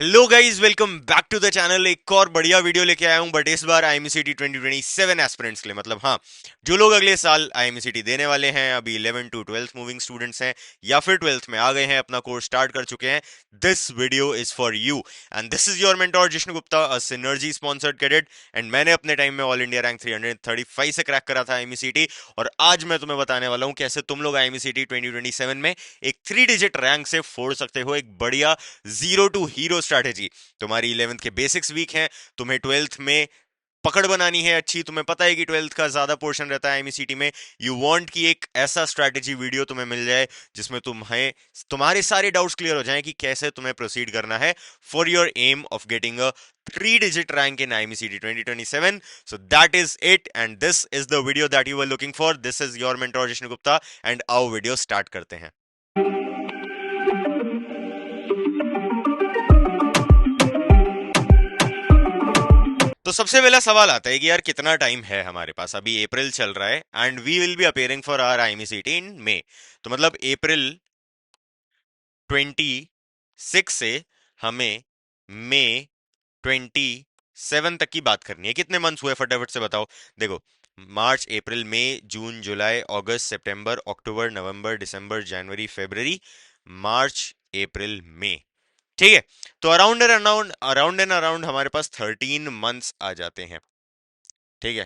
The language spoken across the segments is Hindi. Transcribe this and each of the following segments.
Hello guys, welcome back to the channel. एक और बढ़िया वीडियो लेके आया हूं, बट इस बार आईएमसीटी 2027 एस्पिरेंट्स के लिए, मतलब हाँ, जो लोग अगले साल आईएमसीटी देने वाले हैं, अभी 11 टू 12th मूविंग स्टूडेंट्स हैं या फिर 12th में आ गए हैं, अपना कोर्स स्टार्ट कर चुके हैं। This video is for you and this is your mentor Jishnu Gupta, a synergy sponsored cadet. And मैंने अपने टाइम में ऑल इंडिया रैंक 335 से क्रैक करा था आईएमसीटी, और आज मैं तुम्हें बताने वाला हूं कैसे तुम लोग आईएमसीटी 2027 में एक 3 डिजिट रैंक से फोड़ सकते हो एक बढ़िया जीरो टू हीरो स्ट्रैटेजी। तुम्हारी 11th के बेसिक्स वीक हैं, तुम्हें 12th में पकड़ बनानी है अच्छी। तुम्हें पता है कि 12th का ज्यादा पोर्शन रहता है एमईसीटी में। यू वांट कि एक ऐसा स्ट्रैटेजी वीडियो तुम्हें मिल जाए जिसमें तुम्हें तुम्हारे सारे डाउट्स क्लियर हो जाएं कि कैसे तुम्हें प्रोसीड करना है for your aim of getting a 3 digit rank in IMCT 2027. So that is it, and this is the video that you were looking for. This is your mentor Jishnu Gupta, and आओ वीडियो स्टार्ट करते हैं। तो सबसे पहला सवाल आता है कि यार कितना टाइम है हमारे पास। अभी अप्रैल चल रहा है and we will be appearing for our IMCT in May. तो मतलब अप्रैल 26 से हमें मई 27 तक की बात करनी है। कितने मंथ्स हुए फटाफट से बताओ। देखो, मार्च अप्रैल मई जून जुलाई अगस्त सितंबर अक्टूबर नवंबर दिसंबर जनवरी फरवरी मार्च अप्रैल मई। ठीक है, तो अराउंड एंड अराउंड हमारे पास 13 मंथ्स आ जाते हैं। ठीक है,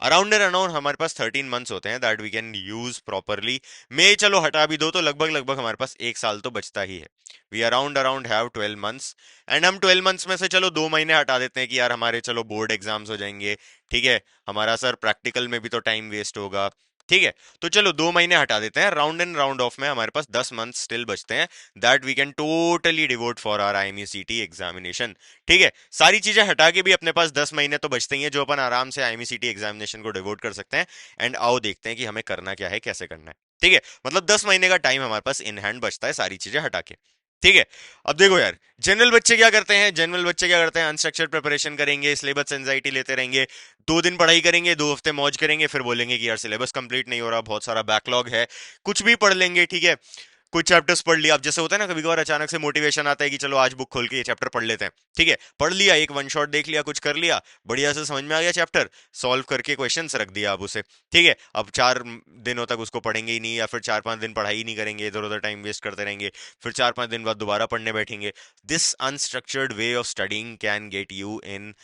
अराउंड एंड अराउंड हमारे पास 13 मंथ्स होते हैं that we can use properly. May चलो हटा भी दो तो लगभग लगभग हमारे पास एक साल तो बचता ही है। We around around have 12 months, and हम 12 मंथ्स में से चलो 2 महीने हटा देते हैं कि यार हमारे चलो बोर्ड एग्जाम्स हो जाएंगे। ठीक है, हमारा सर प्रैक्टिकल में भी तो टाइम वेस्ट होगा। ठीक है, तो चलो 2 महीने हटा देते हैं। राउंड एंड राउंड ऑफ में हमारे पास 10 मंथ स्टिल बचते हैं that we can totally devote for our IMCT examination. ठीक है, सारी चीजें हटा के भी अपने पास 10 महीने तो बचते ही हैं जो अपन आराम से आईएमसीटी एग्जामिनेशन को डिवोट कर सकते हैं। एंड आओ देखते हैं कि हमें करना क्या है, कैसे करना है। ठीक है, मतलब 10 महीने का टाइम हमारे पास इन हैंड बचता है सारी चीजें हटा के। ठीक है, अब देखो यार, जनरल बच्चे क्या करते हैं। जनरल बच्चे क्या करते हैं, अनस्ट्रक्चर्ड प्रिपरेशन करेंगे, सिलेबस एंजाइटी लेते रहेंगे, 2 दिन पढ़ाई करेंगे, 2 हफ्ते मौज करेंगे, फिर बोलेंगे कि यार सिलेबस कंप्लीट नहीं हो रहा, बहुत सारा बैकलॉग है। कुछ भी पढ़ लेंगे, ठीक है, कुछ चैप्टर्स पढ़ लिया। अब जैसे होता है ना, कभी कभार अचानक से मोटिवेशन आता है कि चलो आज बुक खोल के ये चैप्टर पढ़ लेते हैं। ठीक है, पढ़ लिया, एक वन शॉट देख लिया, कुछ कर लिया, बढ़िया से समझ में आ गया चैप्टर, सॉल्व करके क्वेश्चंस रख दिया अब उसे। ठीक है, अब 4 दिनों तक उसको पढ़ेंगे ही नहीं, या फिर 4-5 दिन पढ़ाई ही नहीं करेंगे, इधर उधर टाइम वेस्ट करते रहेंगे, फिर 4-5 दिन बाद दोबारा पढ़ने बैठेंगे। This unstructured way of studying can get you in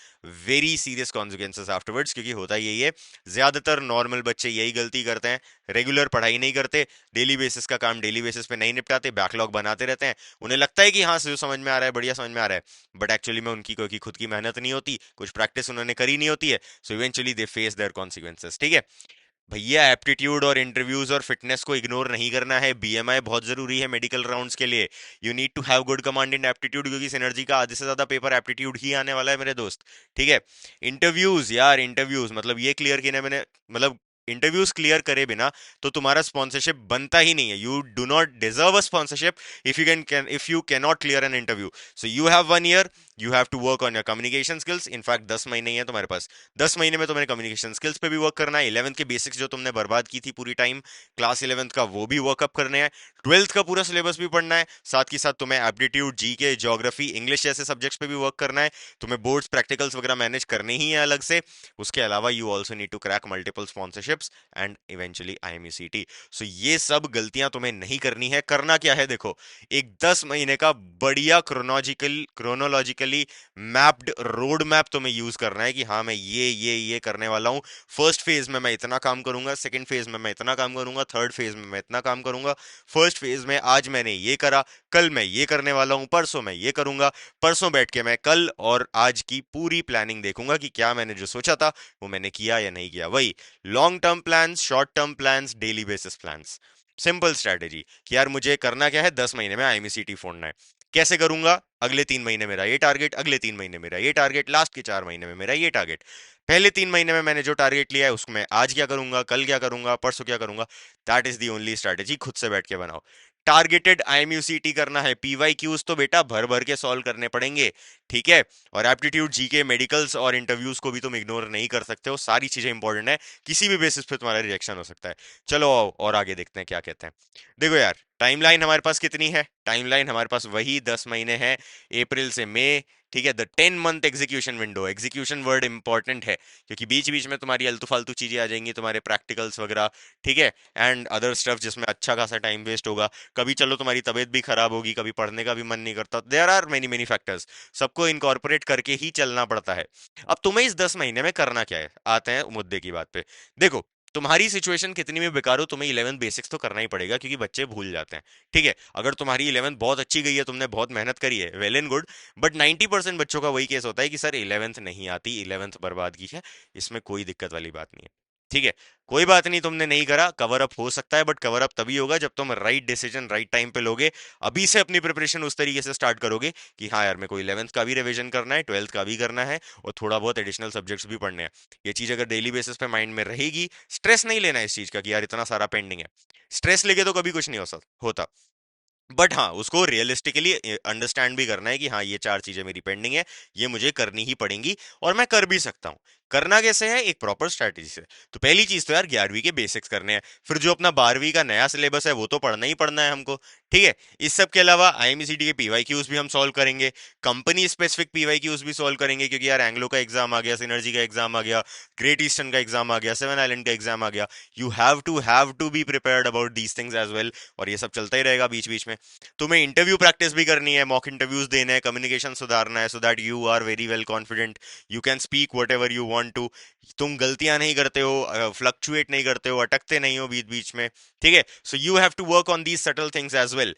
very serious consequences afterwards, क्योंकि होता यही है, ज्यादातर नॉर्मल बच्चे यही गलती करते हैं, रेगुलर पढ़ाई नहीं करते, डेली बेसिस का काम डेली बेसिस पे नहीं निपटाते, बैकलॉग बनाते रहते हैं। उन्हें लगता है कि हाँ जो समझ में आ रहा है बढ़िया समझ में आ रहा है, बट एक्चुअली में उनकी कोई खुद की मेहनत नहीं होती, कुछ प्रैक्टिस उन्होंने करी नहीं होती है। So eventually they face their consequences. ठीक है भैया, एप्टीट्यूड और इंटरव्यूज और फिटनेस को इग्नोर नहीं करना है। बीएमआई बहुत जरूरी है मेडिकल राउंड्स के लिए। You need to have good command in aptitude, क्योंकि सिनर्जी का आधे से ज्यादा पेपर एप्टीट्यूड ही आने वाला है मेरे दोस्त। ठीक है, इंटरव्यूज यार, इंटरव्यूज मतलब ये क्लियर किया मैंने, मतलब इंटरव्यूज क्लियर करे बिना तो तुम्हारा स्पॉन्सरशिप बनता ही नहीं है। You do not deserve a sponsorship if you can not clear an interview. So you have 1 year, you have to work on your communication skills. In fact 10 महीने ही है तुम्हारे पास, 10 महीने में तुम्हें कम्युनिकेशन स्किल्स पे भी वर्क करना है। 11th के बेसिक्स जो तुमने बर्बाद की थी पूरी टाइम क्लास 11th का, वो भी वर्कअप करने हैं। 12th का पूरा सिलेबस भी पढ़ना है, साथ ही साथ तुम्हें एप्टीट्यूड, जीके, ज्योग्राफी, इंग्लिश जैसे सब्जेक्ट्स पे भी वर्क करना है। तुम्हें बोर्ड्स प्रैक्टिकल्स वगैरह मैनेज करने ही है अलग से। उसके अलावा you also need to crack multiple sponsorships and eventually IMCT. So ये सब गलतियां तुम्हें नहीं करनी है। करना क्या है, देखो, एक 10 महीने का बढ़िया क्रोनोलॉजिकली मैप्ड रोड मैप तुम्हें यूज करना है कि हाँ मैं ये करने वाला हूँ। फर्स्ट फेज में मैं इतना काम करूंगा, सेकंड फेज में मैं इतना काम करूंगा, थर्ड फेज में मैं इतना काम करूंगा। फर्स्ट फेज में आज मैंने ये करा, कल मैं ये करने वाला हूँ, परसों मैं ये करूंगा। परसों बैठ के मैं कल और आज की पूरी प्लानिंग देखूंगा कि क्या मैंने जो सोचा था वो मैंने किया या नहीं किया। वही long term plans, short term plans, daily basis plans. Simple strategy कि यार मुझे करना क्या है, 10 महीने में आईएमसीटी फोड़ना है। कैसे करूंगा, अगले 3 महीने मेरा ये टारगेट, अगले 3 महीने मेरा ये टारगेट, लास्ट के 4 महीने में मेरा ये टारगेट। पहले 3 महीने में मैंने जो टारगेट लिया है उसमें आज क्या करूंगा, कल क्या करूंगा, परसों क्या करूंगा। That is the only strategy. खुद से बैठ के बनाओ। टारगेटेड आईएमयूसीटी करना है। पीवाई क्यूज तो बेटा भर भर के सॉल्व करने पड़ेंगे। ठीक है, और एप्टीट्यूड, जीके, मेडिकल्स और इंटरव्यूज को भी तुम इग्नोर नहीं कर सकते हो। सारी चीजें इंपॉर्टेंट है, किसी भी बेसिस पे तुम्हारा रिजेक्शन हो सकता है। चलो और आगे देखते हैं क्या कहते हैं। देखो यार, टाइमलाइन हमारे पास कितनी है? टाइमलाइन हमारे पास वही 10 महीने है, अप्रैल से मई। ठीक है, the 10 month execution window. Execution word important है क्योंकि बीच बीच में तुम्हारी अल्तू फालतू चीजें आ जाएंगी, तुम्हारे प्रैक्टिकल्स वगैरह। ठीक है, एंड अदर स्टफ जिसमें अच्छा खासा टाइम वेस्ट होगा। कभी चलो तुम्हारी तबीयत भी खराब होगी, कभी पढ़ने का भी मन नहीं करता, there are many many factors. सबको इनकॉर्पोरेट करके ही चलना पड़ता है। अब तुम्हें इस 10 महीने में करना क्या है, आते हैं मुद्दे की बात पे। देखो, तुम्हारी सिचुएशन कितनी भी बेकार हो, तुम्हें 11 बेसिक्स तो करना ही पड़ेगा क्योंकि बच्चे भूल जाते हैं। ठीक है, अगर तुम्हारी 11 बहुत अच्छी गई है, तुमने बहुत मेहनत करी है, वेल एंड गुड। बट 90% बच्चों का वही केस होता है कि सर 11th नहीं आती, 11th बर्बाद की है। इसमें कोई दिक्कत वाली बात नहीं है। ठीक है, कोई बात नहीं, तुमने नहीं करा, कवर अप हो सकता है, बट कवर अप तभी होगा जब तुम राइट डिसीजन राइट टाइम पे लोगे। अभी से अपनी प्रिपरेशन उस तरीके से स्टार्ट करोगे कि हाँ यार, मेरे को 11th का भी रिवीजन करना है, 12th का भी करना है, और थोड़ा बहुत एडिशनल सब्जेक्ट्स भी पढ़ने हैं। ये चीज अगर डेली बेसिस पे माइंड में रहेगी, स्ट्रेस नहीं लेना इस चीज का कि यार इतना सारा पेंडिंग है। स्ट्रेस लेके तो कभी कुछ नहीं होता। बट हाँ, उसको रियलिस्टिकली अंडरस्टैंड भी करना है कि हाँ, ये चार चीजें मेरी पेंडिंग है, ये मुझे करनी ही पड़ेंगी, और मैं कर भी सकता हूँ। करना कैसे है? एक प्रॉपर स्ट्रैटेजी से। तो पहली चीज तो यार 11वीं के बेसिक्स करने हैं। फिर जो अपना 12वीं का नया सिलेबस है वो तो पढ़ना ही पढ़ना है हमको। ठीक है, इस सब के अलावा आईएमसीटी के पीवाईक्यूज भी हम सॉल्व करेंगे। कंपनी स्पेसिफिक पीवाईक्यूज भी सॉल्व करेंगे क्योंकि यार एंग्लो का एग्जाम आ गया, सिनर्जी का एग्जाम आ गया, ग्रेट ईस्टर्न का एग्जाम आ गया, सेवन आइलैंड का एग्जाम आ गया। You have to be prepared about these things as well. और ये सब चलता ही रहेगा बीच बीच में। तुम्हें इंटरव्यू प्रैक्टिस भी करनी है, मॉक इंटरव्यूज देने हैं, कम्युनिकेशन सुधारना है, so that you are very well confident, you can speak whatever you want to. तुम गलतियां नहीं करते हो, फ्लक्चुएट नहीं करते हो, अटकते नहीं हो बीच बीच में। ठीक है, so you have to work on these subtle things as well.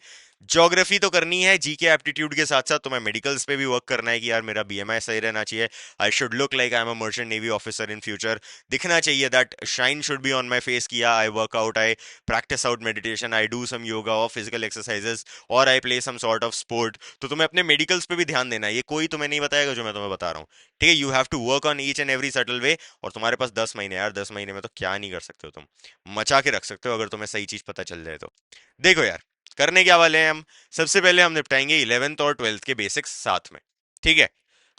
Geography तो करनी है, जीके एप्टीट्यूड के साथ साथ तुम्हें मेडिकल्स पे भी वर्क करना है कि यार मेरा बीएमआई सही रहना चाहिए, I should look like I am a merchant navy officer in future. दिखना चाहिए, that shine should be on my face किया, I work out, I practice out meditation, I do some yoga और फिजिकल एक्सरसाइजेस, और I play some sort of sport. तो तुम्हें अपने मेडिकल्स पे भी ध्यान देना है, ये कोई तुम्हें नहीं बताएगा जो मैं तुम्हें बता रहा हूँ। ठीक है, you have to work on each and every subtle way. और तुम्हारे पास 10 महीने, यार 10 महीने में तो क्या नहीं कर सकते हो तुम, मचा के रख सकते हो अगर तुम्हें सही चीज पता चल जाए तो। देखो यार, करने क्या वाले हैं हम? सबसे पहले हम निपटाएंगे 11th और 12th के बेसिक्स साथ में। ठीक है,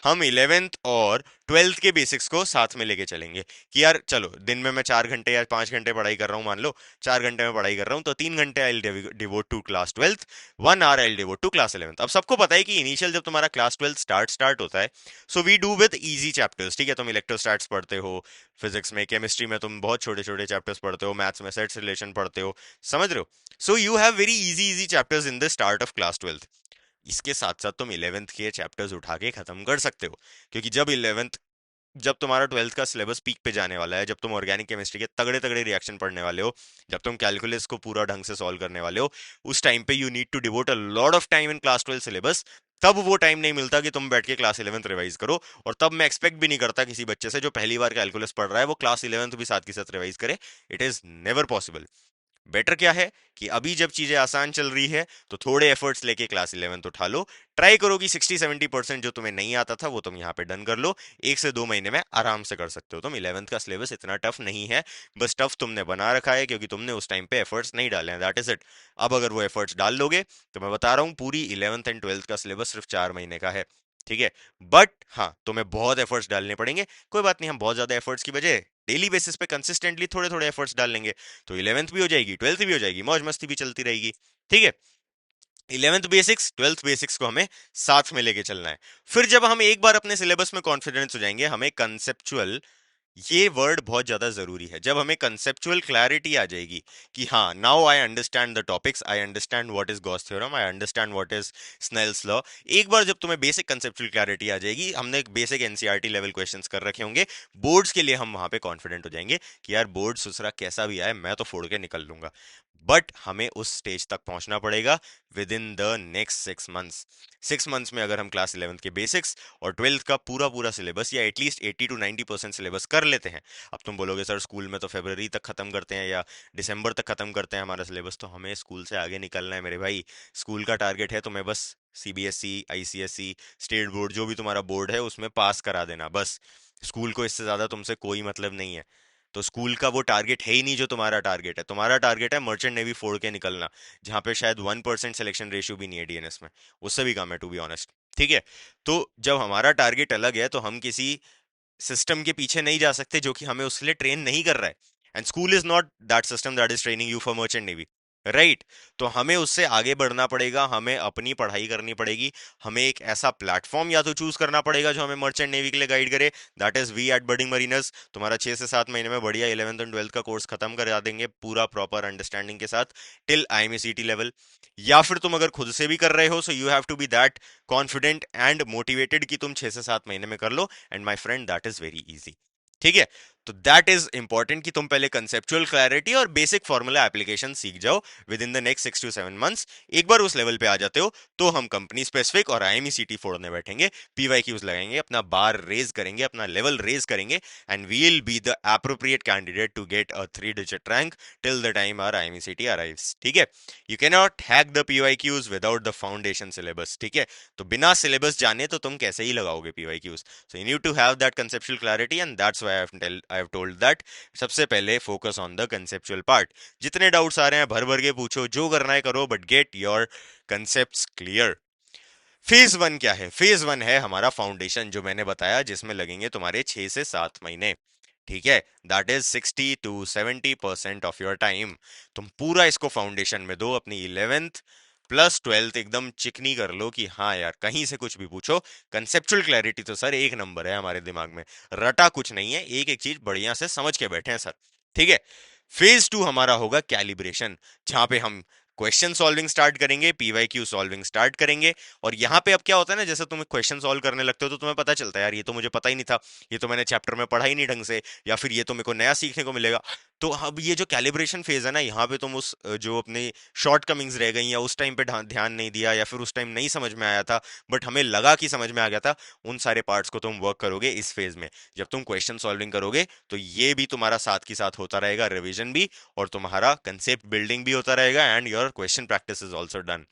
हम 11th और 12th के बेसिक्स को साथ में लेके चलेंगे कि यार चलो, दिन में मैं 4 घंटे या 5 घंटे पढ़ाई कर रहा हूँ, मान लो 4 घंटे में पढ़ाई कर रहा हूँ, तो 3 घंटे I devote to class 12th, 1 hour I devote to class 11th। अब सबको पता है कि इनिशियल जब तुम्हारा क्लास 12th स्टार्ट होता है, so we do with easy chapters. ठीक है, तुम इलेक्ट्रोस्टैट्स पढ़ते हो, फिजिक्स में, केमिस्ट्री में तुम बहुत छोटे छोटे चैप्टर्स पढ़ते हो, मैथ्स में सेट्स रिलेशन पढ़ते हो, समझ रहे हो? So you have very easy easy chapters in the start of class 12th। इसके साथ साथ तुम 11th के चैप्टर्स उठा के खत्म कर सकते हो, क्योंकि जब तुम्हारा 12th का सिलेबस पीक पे जाने वाला है, जब तुम ऑर्गेनिक केमिस्ट्री के तगड़े तगड़े रिएक्शन पढ़ने वाले हो, जब तुम कैलकुलस को पूरा ढंग से सॉल्व करने वाले हो, उस टाइम पे you need to devote a lot of time in class 12 syllabus. तब वो टाइम नहीं मिलता कि तुम बैठ के क्लास 11th रिवाइज करो। और तब मैं एक्सपेक्ट भी नहीं करता किसी बच्चे से जो पहली बार कैलकुलस पढ़ रहा है वो क्लास 11th भी साथ के साथ रिवाइज करे। It is never possible. Better क्या है कि अभी जब चीजें आसान चल रही है तो थोड़े एफर्ट्स लेके क्लास 11th उठा लो। ट्राई करो कि 60-70% जो तुम्हें नहीं आता था वो तुम यहाँ पे डन कर लो। 1 से 2 महीने में आराम से कर सकते हो तुम। 11th का सिलेबस इतना टफ नहीं है, बस टफ तुमने बना रखा है क्योंकि तुमने उस टाइम पे एफर्ट्स नहीं डाले हैं, दैट इज इट। अब अगर वो एफर्ट्स डाल लोगे तो मैं बता रहा हूँ, पूरी 11th एंड 12th का सिलेबस सिर्फ 4 महीने का है। ठीक है, बट हाँ, तुम्हें बहुत एफर्ट्स डालने पड़ेंगे। कोई बात नहीं, हम बहुत ज्यादा एफर्ट्स की बजाय डेली बेसिस पे कंसिस्टेंटली थोड़े थोड़े एफर्ट्स डाल लेंगे, तो 11th भी हो जाएगी, 12th भी हो जाएगी, मौज मस्ती भी चलती रहेगी। ठीक है, 11th बेसिक्स 12th बेसिक्स को हमें साथ में लेके चलना है। फिर जब हम एक बार अपने सिलेबस में कॉन्फिडेंस हो जाएंगे, हमें कंसेप्चुअल, ये वर्ड बहुत ज्यादा जरूरी है, जब हमें कंसेप्चुअल क्लैरिटी आ जाएगी कि हाँ, now I understand the topics, I understand what is Gauss theorem, I understand what is Snell's law. एक बार जब तुम्हें बेसिक कंसेप्चुअल क्लैरिटी आ जाएगी, हमने बेसिक एनसीईआरटी लेवल क्वेश्चंस कर रखे होंगे बोर्ड्स के लिए, हम वहां पे कॉन्फिडेंट हो जाएंगे कि यार बोर्ड सुसरा कैसा भी आए मैं तो फोड़ के निकल लूंगा। बट हमें उस स्टेज तक पहुंचना पड़ेगा with in the next 6 months. 6 months में अगर हम क्लास 11th के बेसिक्स और 12th का पूरा पूरा सिलेबस, या एटलीस्ट 80 to 90% सिलेबस कर लेते हैं। अब तुम बोलोगे सर स्कूल में तो फरवरी तक खत्म करते हैं या दिसंबर तक खत्म करते हैं हमारा सिलेबस, तो हमें स्कूल से आगे निकलना है मेरे भाई। स्कूल का टारगेट है तुम्हें बस सीबीएसई, आईसीएसई, स्टेट बोर्ड, जो भी तुम्हारा बोर्ड है उसमें पास करा देना बस। स्कूल को इससे ज्यादा तुमसे कोई मतलब नहीं है। तो स्कूल का वो टारगेट है ही नहीं जो तुम्हारा टारगेट है। तुम्हारा टारगेट है मर्चेंट नेवी फोड़ के निकलना, जहां पे शायद 1% सिलेक्शन रेशियो भी नहीं है डीएनएस में, उससे भी कम है टू बी ऑनेस्ट। ठीक है, तो जब हमारा टारगेट अलग है तो हम किसी सिस्टम के पीछे नहीं जा सकते जो कि हमें उसके लिए ट्रेन नहीं कर रहा है। And school is not that system that is training you for merchant navy. Right. तो हमें उससे आगे बढ़ना पड़ेगा, हमें अपनी पढ़ाई करनी पड़ेगी, हमें एक ऐसा प्लेटफॉर्म या तो चूज करना पड़ेगा जो हमें मर्चेंट नेवी के लिए गाइड करे। That is we at Budding Mariners. तुम्हारा 6 से 7 महीने में बढ़िया 11th और 12th का कोर्स खत्म करा देंगे पूरा प्रॉपर अंडरस्टैंडिंग के साथ टिल IMACT लेवल। या फिर तुम अगर खुद से भी कर रहे हो, so you have to be that confident and motivated कि तुम 6 से 7 महीने में कर लो, and my friend that is very easy. ठीक है। तो दैट इज इंपॉर्टेंट कि तुम पहले कंसेप्चुअल क्लैरिटी और बेसिक फॉर्मूला एप्लीकेशन सीख जाओ within the next 6 to 7 months। एक बार उस लेवल पे आ जाते हो तो हम कंपनी स्पेसिफिक और IMECT फोड़ने बैठेंगे, PYQs लगाएंगे, अपना बार रेज करेंगे, अपना लेवल रेज करेंगे, and we'll be the appropriate candidate to get a 3 digit rank till the time our IMECT arrives. ठीक है। You can not hack the PYQs without the foundation syllabus. ठीक है। तो बिना सिलेबस जाने तो तुम कैसे ही लगाओगे PYQs। So you need to have that conceptual clarity, and that's why I have told that सबसे पहले focus on the conceptual part। जितने डाउट्स आ रहे हैं भर भर के पूछो, जो करना है करो, but get your concepts clear। Phase one क्या है? फेज वन है हमारा फाउंडेशन, जो मैंने बताया, जिसमें लगेंगे तुम्हारे 6 से 7 महीने। ठीक है। That is 60 to 70% of your time. तुम पूरा इसको फाउंडेशन में दो, अपनी 11th + 12th एकदम चिकनी कर लो कि हाँ यार कहीं से कुछ भी पूछो, कंसेप्चुअल क्लैरिटी तो सर एक नंबर है हमारे दिमाग में, रटा कुछ नहीं है, एक एक चीज बढ़िया से समझ के बैठे हैं सर। ठीक है। फेज टू हमारा होगा कैलिब्रेशन, जहां पे हम क्वेश्चन सॉल्विंग स्टार्ट करेंगे, PYQ सॉल्विंग स्टार्ट करेंगे। और यहाँ पे अब क्या होता है ना, जैसे तुम क्वेश्चन सॉल्व करने लगते हो तो तुम्हें पता चलता है यार ये तो मुझे पता ही नहीं था, ये तो मैंने चैप्टर में पढ़ा ही नहीं ढंग से, या फिर ये तो मेरे को नया सीखने को मिलेगा। तो अब ये जो कैलिब्रेशन फेज है ना, यहाँ पे तुम उस जो अपनी शॉर्ट कमिंग्स रह गई या उस टाइम पे ध्यान नहीं दिया या फिर उस टाइम नहीं समझ में आया था बट हमें लगा कि समझ में आ गया था, उन सारे पार्ट्स को तुम वर्क करोगे इस फेज में। जब तुम क्वेश्चन सॉल्विंग करोगे तो ये भी तुम्हारा साथ की साथ होता रहेगा, रिविजन भी, और तुम्हारा कंसेप्ट बिल्डिंग भी होता रहेगा, and your question practice is also done.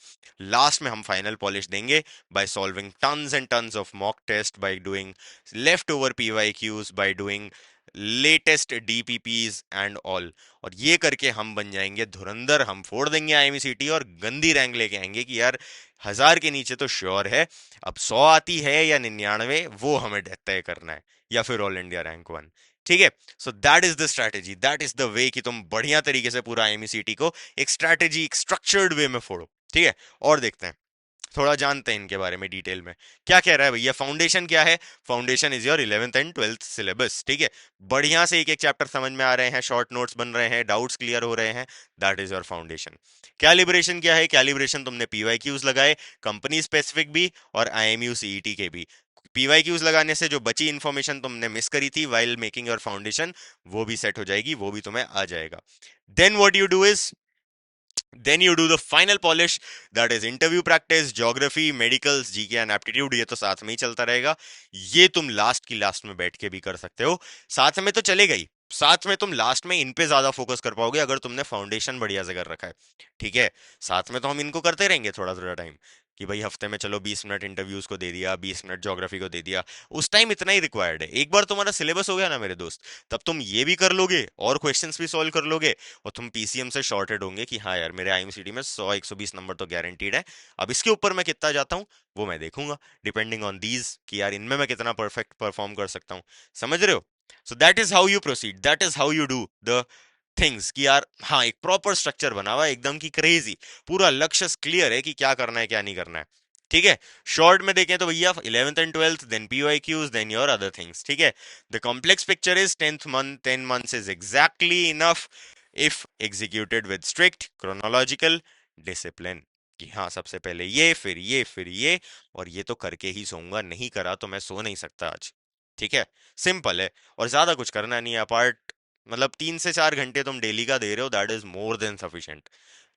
Last में हम फाइनल पॉलिश देंगे by solving tons and tons of mock test, by doing left over PYQs, by doing latest DPPs and all. और ये करके हम बन जाएंगे धुरंधर, हम फोड़ देंगे IMCT और गंदी रैंक लेके आएंगे कि यार 1000 के नीचे तो श्योर है, अब 100 आती है या 99 वो हमें तय करना है, या फिर ऑल इंडिया रैंक 1। ठीक है। So that is the strategy, that is the वे कि तुम बढ़िया तरीके से पूरा IMCT को एक स्ट्रैटेजी, एक स्ट्रक्चर्ड वे में फोड़ो। ठीक है। और देखते हैं, थोड़ा जानते हैं इनके बारे में डिटेल में। क्या कह रहा है भैया? फाउंडेशन क्या है? Foundation is your 11th and 12th syllabus. ठीक है। बढ़िया से एक एक चैप्टर समझ में आ रहे हैं, शॉर्ट नोट्स बन रहे हैं, डाउट्स क्लियर हो रहे हैं, that is your foundation. Calibration क्या है? कैलिब्रेशन तुमने PYQs लगाए, कंपनी स्पेसिफिक भी और IMU CET के भी। PYQs लगाने से जो बची इंफॉर्मेशन तुमने मिस करी थी वाइल मेकिंग योर फाउंडेशन, वो भी सेट हो जाएगी, वो भी तुम्हें आ जाएगा। Then what you do is, then you do the final polish, that is interview practice, geography, medicals, GK and aptitude। ये तो साथ में ही चलता रहेगा, ये तुम लास्ट की लास्ट में बैठ के भी कर सकते हो, साथ में तो चलेगा ही, साथ में तुम लास्ट में इन पे ज्यादा फोकस कर पाओगे अगर तुमने फाउंडेशन बढ़िया से कर रखा है। ठीक है। साथ में तो हम इनको करते रहेंगे थोड़ा थोड़ा टाइम, कि भाई हफ्ते में चलो 20 मिनट इंटरव्यूज को दे दिया, 20 मिनट ज्योग्राफी को दे दिया, उस टाइम इतना ही रिक्वायर्ड है। एक बार तुम्हारा सिलेबस हो गया ना मेरे दोस्त, तब तुम ये भी कर लोगे और क्वेश्चंस भी सॉल्व कर लोगे, और तुम PCM से शॉर्टेड होंगे कि हाँ यार मेरे IMCT में 100 120 नंबर तो गारंटीड है। अब इसके ऊपर मैं कितना जाता हूँ वो मैं देखूंगा, डिपेंडिंग ऑन दीज कि यार इनमें मैं कितना परफेक्ट परफॉर्म कर सकता हूँ। समझ रहे हो? So that is how you proceed, that is how you do the things, कि यार हाँ एक प्रॉपर स्ट्रक्चर बना हुआ है एकदम की क्रेजी, पूरा लक्ष्य क्लियर है कि क्या करना है क्या नहीं करना है। ठीक है। शॉर्ट में देखें तो भैया 11th and 12th, then PYQs, then your other things. ठीक है। The complex picture is 10th month, 10 months is exactly enough if executed with strict chronological discipline, कि हाँ सबसे पहले ये फिर ये फिर ये, और ये तो करके ही सोऊंगा, नहीं करा तो मैं सो नहीं सकता आज। ठीक है। सिंपल है, और ज्यादा कुछ करना नहीं है अपार्ट, मतलब 3 से 4 घंटे तुम डेली का दे रहे हो, that is more than sufficient.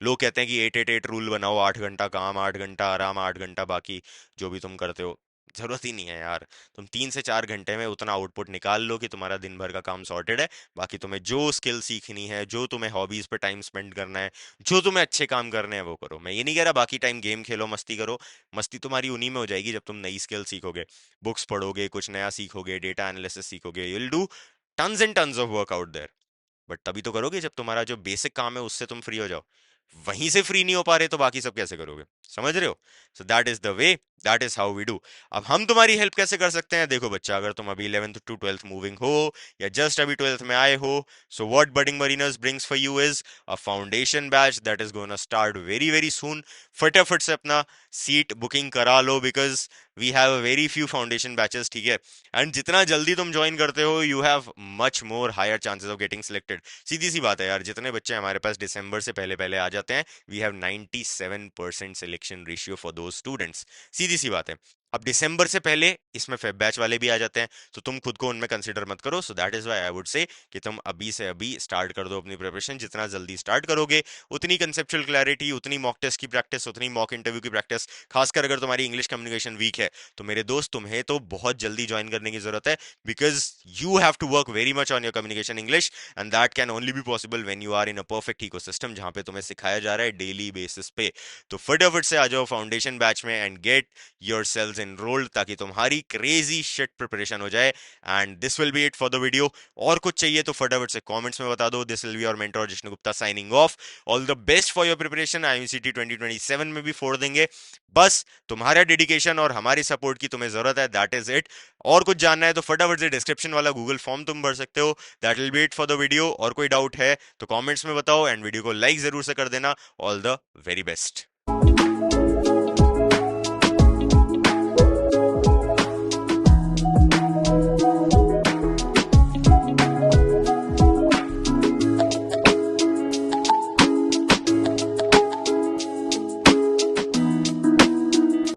लोग कहते हैं कि 8-8-8 रूल बनाओ, 8 घंटा काम, 8 घंटा आराम, 8 घंटा बाकी जो भी तुम करते हो, जरूरत ही नहीं है यार। तुम 3 से 4 घंटे में उतना आउटपुट निकाल लो कि तुम्हारा दिन भर का काम सॉर्टेड है। बाकी तुम्हें जो स्किल सीखनी है, जो तुम्हें हॉबीज पे टाइम स्पेंड करना है, जो तुम्हें अच्छे काम करने हैं वो करो। मैं ये नहीं कह रहा बाकी टाइम गेम खेलो, मस्ती करो, मस्ती तुम्हारी उन्हीं में हो जाएगी जब तुम नई स्किल सीखोगे, बुक्स पढ़ोगे, कुछ नया सीखोगे, डेटा एनालिसिस सीखोगे, you will do tons and tons of work out there. But तभी तो करोगे जब तुम्हारा जो बेसिक काम है उससे तुम फ्री हो जाओ। वहीं से फ्री नहीं हो पा रहे तो बाकी सब कैसे करोगे? समझ रहे हो? So that is the way, that is how we do. अब हम तुम्हारी हेल्प कैसे कर सकते हैं? देखो बच्चा, अगर तुम अभी 11th टू 12th मूविंग हो, या जस्ट अभी 12th में आए हो, so what Budding Mariners brings for you is a foundation batch that is gonna start very very soon. फटाफट से अपना सीट बुकिंग करा लो, because we have very few foundation batches, ठीक है? एंड जितना जल्दी तुम ज्वाइन करते हो, you have much more higher chances of getting selected. सीधी सी बात है यार, जितने बच्चे हमारे पास दिसंबर से पहले पहले आ जाते हैं, we have 97% selection ratio for those students. सीधी सी बात है। अब दिसंबर से पहले इसमें फेब बैच वाले भी आ जाते हैं, तो तुम खुद को उनमें कंसिडर मत करो। सो that is why I would say कि तुम अभी से अभी स्टार्ट कर दो अपनी प्रिपरेशन। जितना जल्दी स्टार्ट करोगे, उतनी कंसेप्चुअल क्लैरिटी, उतनी मॉक टेस्ट की प्रैक्टिस, उतनी मॉक इंटरव्यू की प्रैक्टिस, खासकर अगर तुम्हारी इंग्लिश कम्युनिकेशन वीक है, तो मेरे दोस्त तुम्हें तो बहुत जल्दी ज्वाइन करने की जरूरत है, because you have to work very much on your communication English, and that can only be possible when you are in a perfect ecosystem, जहां पे तुम्हें सिखाया जा रहा है डेली बेसिस पे। तो फटाफट से आ जाओ फाउंडेशन बैच में and get your selves enrolled, ताकि तुम्हारी क्रेजी शिट प्रिपरेशन हो जाए। And this will be it for the video. और कुछ चाहिए तो फटाफट से कमेंट्स में बता दो। This will be your mentor Jishnu Gupta signing off. All the best for your preparation. IMCT 2027 में भी फोड़ देंगे। बस तुम्हारा डेडिकेशन और हमारी सपोर्ट की तुम्हें जरूरत है, दैट इज इट। और कुछ जानना है तो फटाफट से डिस्क्रिप्शन वाला गूगल फॉर्म तुम भर सकते हो। That will be it for the video. और कोई डाउट है तो कमेंट्स में बताओ, एंड वीडियो को लाइक जरूर से कर देना। All the very best.